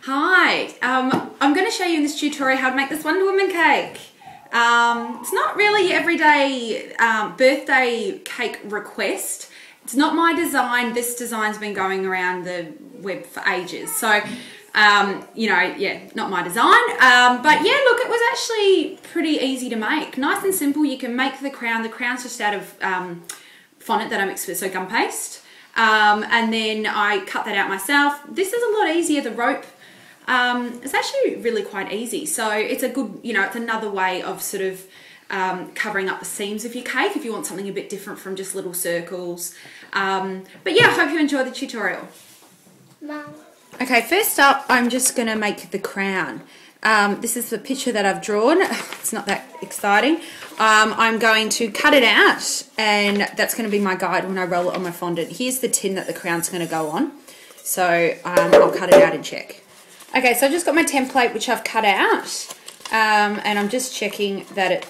Hi, I'm going to show you in this tutorial how to make this Wonder Woman cake. It's not really your everyday birthday cake request. It's not my design. This design's been going around the web for ages. So, not my design. But yeah, look, it was actually pretty easy to make. Nice and simple. You can make the crown. The crown's just out of fondant that I mixed with, so gum paste. And then I cut that out myself. This is a lot easier. The rope, it's actually really quite easy. So it's a good, it's another way of sort of covering up the seams of your cake if you want something a bit different from just little circles. But yeah, I hope you enjoy the tutorial. Mom. Okay, first up, I'm just going to make the crown. This is the picture that I've drawn. It's not that exciting. I'm going to cut it out, and that's going to be my guide when I roll it on my fondant. Here's the tin that the crown's going to go on. So I'll cut it out and check. Okay, so I've just got my template, which I've cut out. And I'm just checking that it,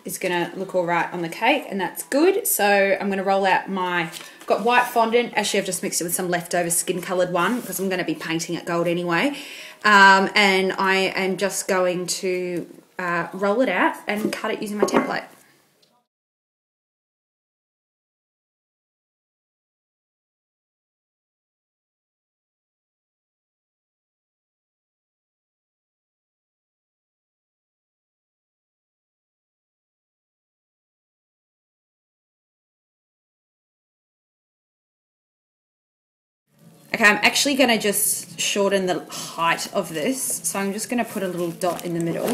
is going to look all right on the cake, and that's good. So I'm going to roll out I've got white fondant. Actually, I've just mixed it with some leftover skin-coloured one because I'm going to be painting it gold anyway. And I am just going to roll it out and cut it using my template. Okay, I'm actually going to just shorten the height of this. So I'm just going to put a little dot in the middle.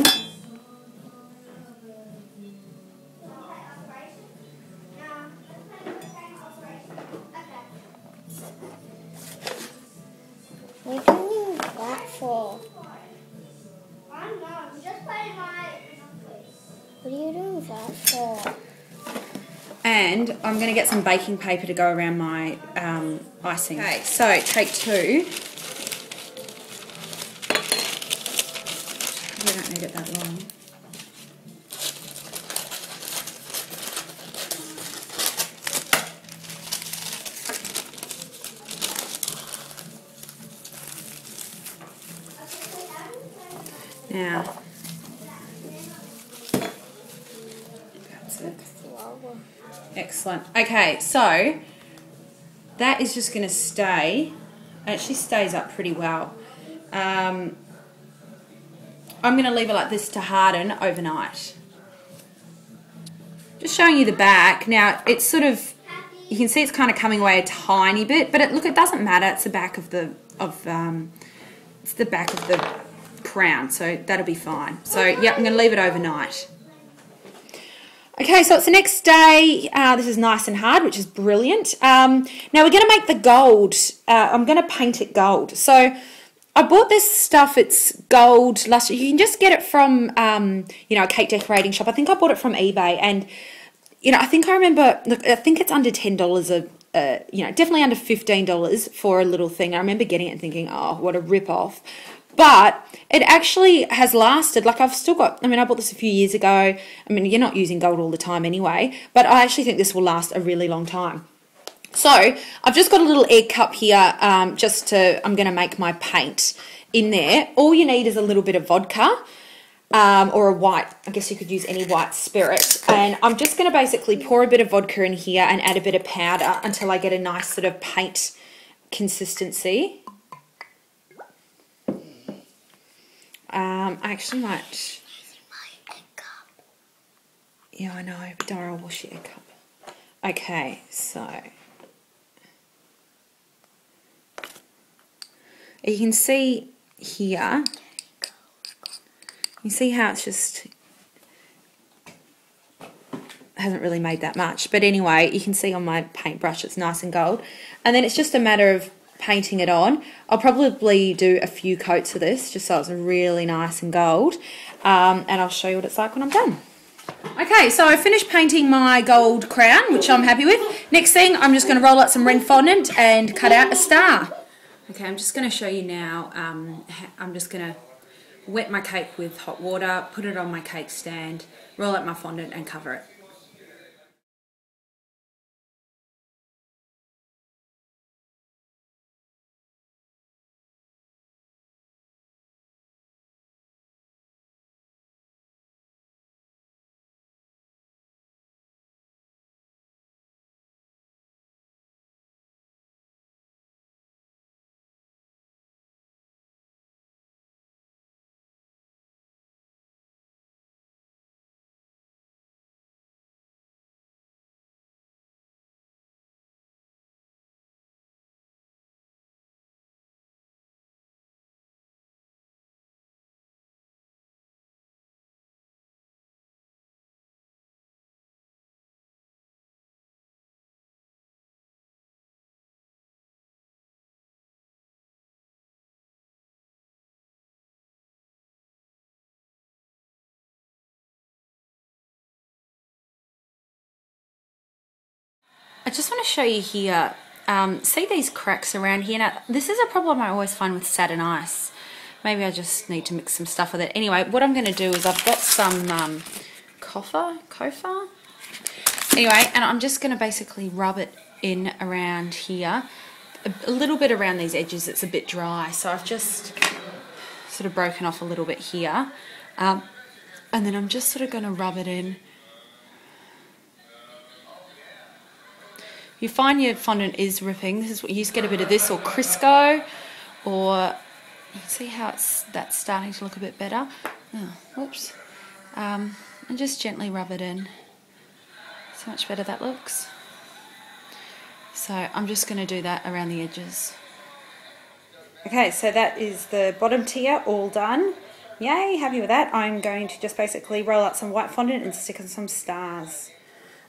What are you doing that for? I'm not. I'm just playing my... What are you doing that for? And I'm going to get some baking paper to go around my icing. Okay, so take two. We don't need it that long. Now, that's it. Excellent. Okay, so that is just going to stay. It actually stays up pretty well. I'm going to leave it like this to harden overnight. Just showing you the back. Now, it's sort of, you can see it's kind of coming away a tiny bit, but it doesn't matter. It's the back of the crown, so that'll be fine. So, yep, I'm going to leave it overnight. Okay, so it's the next day. This is nice and hard, which is brilliant. Now we're going to make the gold. I'm going to paint it gold. So I bought this stuff. It's gold luster. You can just get it from, a cake decorating shop. I think I bought it from eBay, and I think I remember. Look, I think it's under $10 definitely under $15 for a little thing. I remember getting it and thinking, oh, what a rip-off. But it actually has lasted. Like, I've still got, I bought this a few years ago. You're not using gold all the time anyway, but I actually think this will last a really long time. So I've just got a little egg cup here. I'm going to make my paint in there. All you need is a little bit of vodka or a white, I guess you could use any white spirit. And I'm just going to basically pour a bit of vodka in here and add a bit of powder until I get a nice sort of paint consistency. I actually might. Yeah, I know, but don't worry, I'll wash your egg cup. Okay, so you can see here. You see how it's just hasn't really made that much, but anyway, you can see on my paintbrush it's nice and gold, and then it's just a matter of painting it on. I'll probably do a few coats of this just so it's really nice and gold, and I'll show you what it's like when I'm done. Okay, so I finished painting my gold crown, which I'm happy with. Next thing, I'm just going to roll out some red fondant and cut out a star. Okay, I'm just going to show you now. I'm just going to wet my cake with hot water, put it on my cake stand, roll out my fondant and cover it. I just want to show you here, see these cracks around here? Now, this is a problem I always find with Satin Ice. Maybe I just need to mix some stuff with it. Anyway, what I'm going to do is I've got some Kofa. Anyway, and I'm just going to basically rub it in around here. A little bit around these edges, it's a bit dry. So I've just sort of broken off a little bit here. And then I'm just sort of going to rub it in. You find your fondant is ripping, this is what you just get a bit of this, or Crisco, or you can see how that's starting to look a bit better. Oh, whoops. And just gently rub it in. See how much better that looks. So I'm just going to do that around the edges. Okay, so that is the bottom tier all done. Yay, happy with that. I'm going to just basically roll out some white fondant and stick on some stars.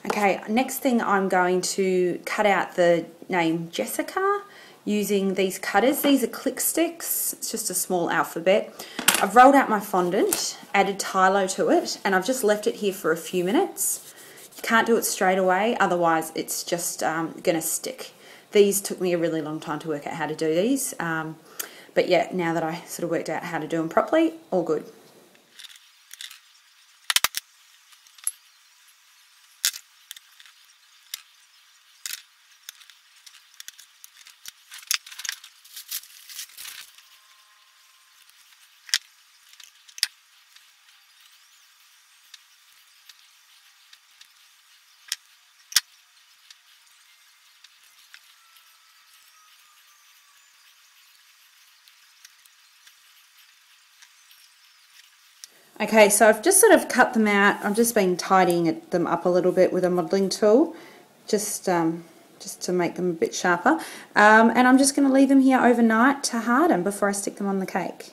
Okay, next thing I'm going to cut out the name Jessica using these cutters. These are click sticks, it's just a small alphabet. I've rolled out my fondant, added Tylo to it, and I've just left it here for a few minutes. You can't do it straight away, otherwise it's just going to stick. These took me a really long time to work out how to do these, but yeah, now that I sort of worked out how to do them properly, all good. Okay, so I've just sort of cut them out. I've just been tidying them up a little bit with a modelling tool, just to make them a bit sharper. And I'm just going to leave them here overnight to harden before I stick them on the cake.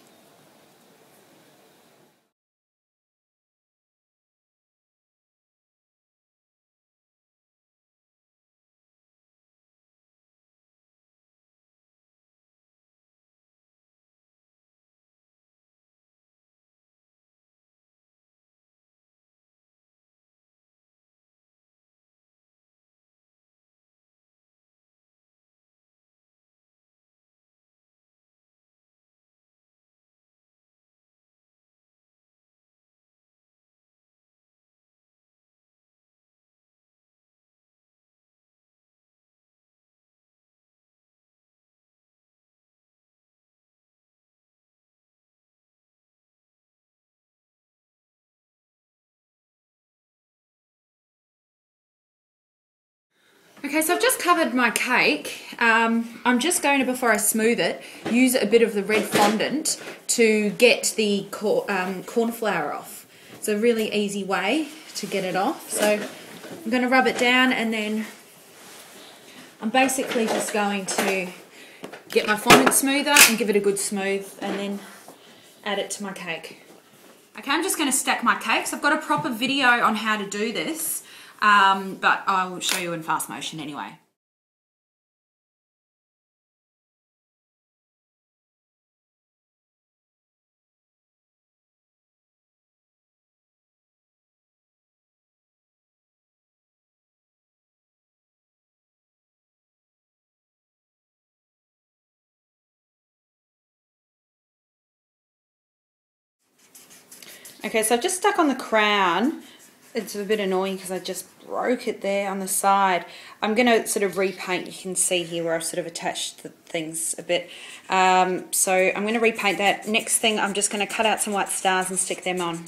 Okay, so I've just covered my cake. I'm just going to, before I smooth it, use a bit of the red fondant to get the corn flour off. It's a really easy way to get it off. So I'm going to rub it down, and then I'm basically just going to get my fondant smoother and give it a good smooth, and then add it to my cake. Okay, I'm just going to stack my cakes. I've got a proper video on how to do this. But I'll show you in fast motion anyway. Okay, so I've just stuck on the crown. It's a bit annoying because I just broke it there on the side. I'm going to sort of repaint. You can see here where I've sort of attached the things a bit. So I'm going to repaint that. Next thing, I'm just going to cut out some white stars and stick them on.